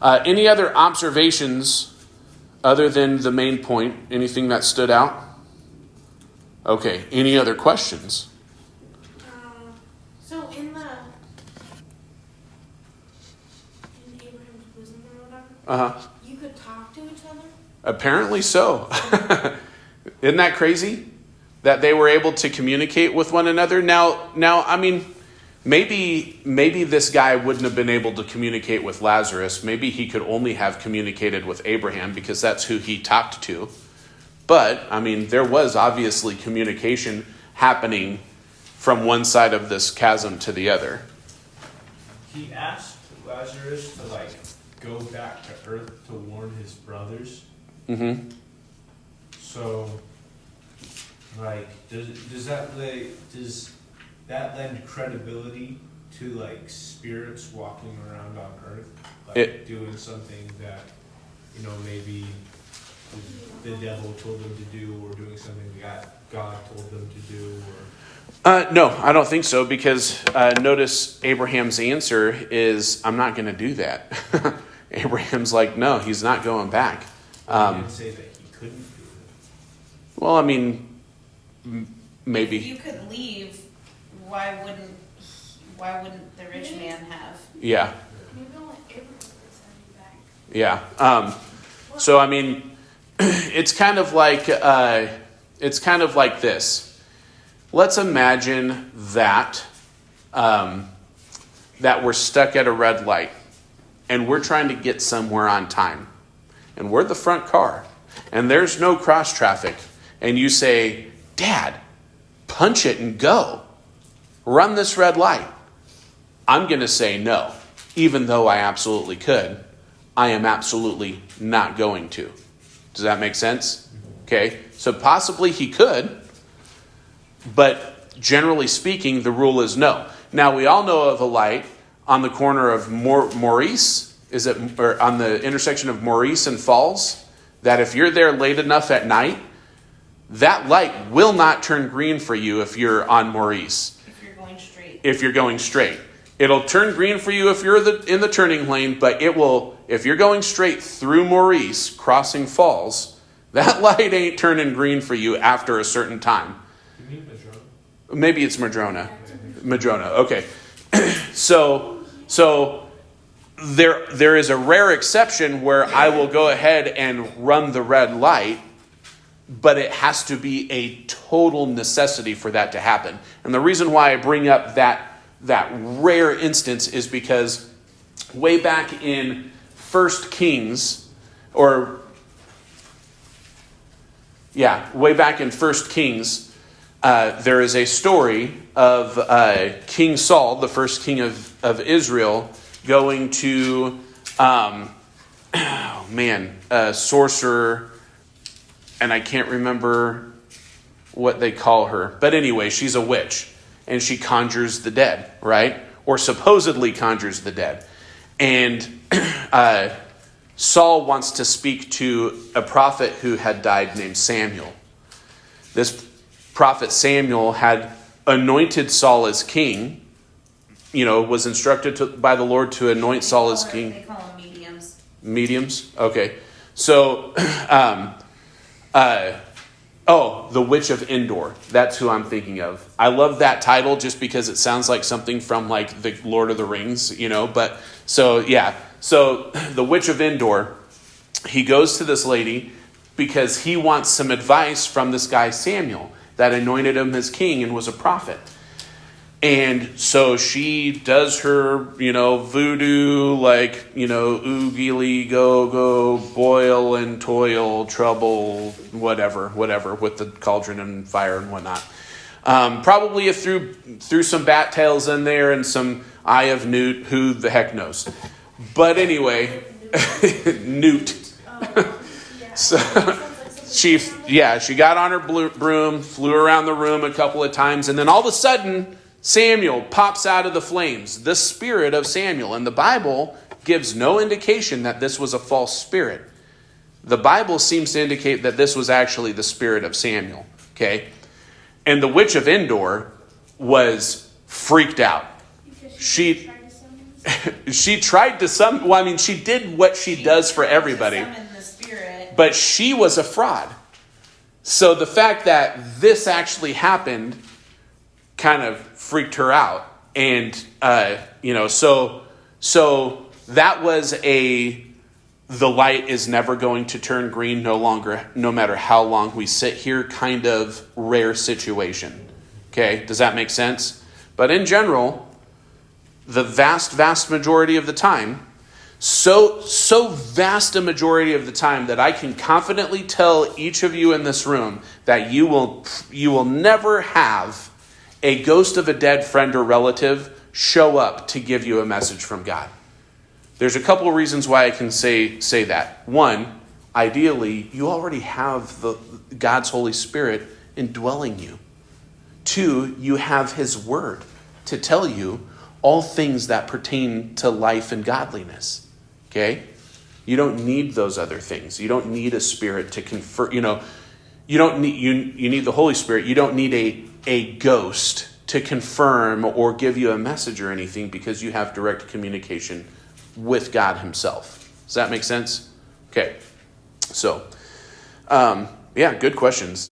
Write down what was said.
Any other observations other than the main point? Anything that stood out? Okay. Any other questions? So in Abraham's bosom or whatever, you could talk to each other? Apparently so. Isn't that crazy? That they were able to communicate with one another. Now, I mean, maybe this guy wouldn't have been able to communicate with Lazarus. Maybe he could only have communicated with Abraham because that's who he talked to. But, I mean, there was obviously communication happening from one side of this chasm to the other. He asked Lazarus to, go back to Earth to warn his brothers. Mm-hmm. So, does that lend credibility to spirits walking around on Earth, doing something that maybe the devil told them to do, or doing something that God told them to do? No, I don't think so, because notice Abraham's answer is, "I'm not going to do that." Abraham's like, no, he's not going back. He didn't say that he couldn't do it. Well, I mean, maybe. If you could leave, why wouldn't the rich man have? Yeah. Maybe only Abraham would send you back. Yeah. So I mean, it's kind of like this. Let's imagine that we're stuck at a red light and we're trying to get somewhere on time, and we're the front car and there's no cross traffic, and you say, "Dad, punch it and go. Run this red light." I'm going to say no, even though I absolutely could. I am absolutely not going to. Does that make sense? Okay, so possibly he could, but generally speaking, the rule is no. Now, we all know of a light on the corner of Maurice, or on the intersection of Maurice and Falls, that if you're there late enough at night, that light will not turn green for you if you're on Maurice. If you're going straight. It'll turn green for you if you're in the turning lane, but it will, if you're going straight through Maurice, crossing Falls, that light ain't turning green for you after a certain time. You mean Madrona? Maybe it's Madrona. Madrona, okay. So there is a rare exception where I will go ahead and run the red light, but it has to be a total necessity for that to happen. And the reason why I bring up that rare instance is because way back in 1 Kings, way back in 1 Kings, there is a story of King Saul, the first king of Israel, going to, a sorcerer, and I can't remember what they call her. But anyway, she's a witch, and she conjures the dead, right? Or supposedly conjures the dead. And Saul wants to speak to a prophet who had died named Samuel. This prophet Samuel had anointed Saul as king, was instructed by the Lord to anoint Saul as king. They call them mediums. Mediums? Okay. So, the Witch of Endor. That's who I'm thinking of. I love that title just because it sounds like something from the Lord of the Rings, but so the Witch of Endor, he goes to this lady because he wants some advice from this guy Samuel that anointed him as king and was a prophet. And so she does her, voodoo, oogly, go, boil and toil, trouble, whatever, with the cauldron and fire and whatnot. Probably threw some bat tails in there and some Eye of Newt, who the heck knows. But anyway, Newt. So she got on her broom, flew around the room a couple of times, and then all of a sudden, Samuel pops out of the flames, the spirit of Samuel. And the Bible gives no indication that this was a false spirit. The Bible seems to indicate that this was actually the spirit of Samuel. Okay? And the Witch of Endor was freaked out. She tried to she did what she does for everybody. Summon the spirit. But she was a fraud. So the fact that this actually happened kind of freaked her out. And, so that was the light is never going to turn green no matter how long we sit here kind of rare situation. Okay, does that make sense? But in general, the vast majority of the time, so vast a majority of the time that I can confidently tell each of you in this room that you will never have a ghost of a dead friend or relative show up to give you a message from God. There's a couple of reasons why I can say that. One, ideally, you already have God's Holy Spirit indwelling you. Two, you have his word to tell you all things that pertain to life and godliness. Okay? You don't need those other things. You don't need a spirit to confer, you need the Holy Spirit. You don't need a ghost to confirm or give you a message or anything because you have direct communication with God himself. Does that make sense? Okay. So, good questions.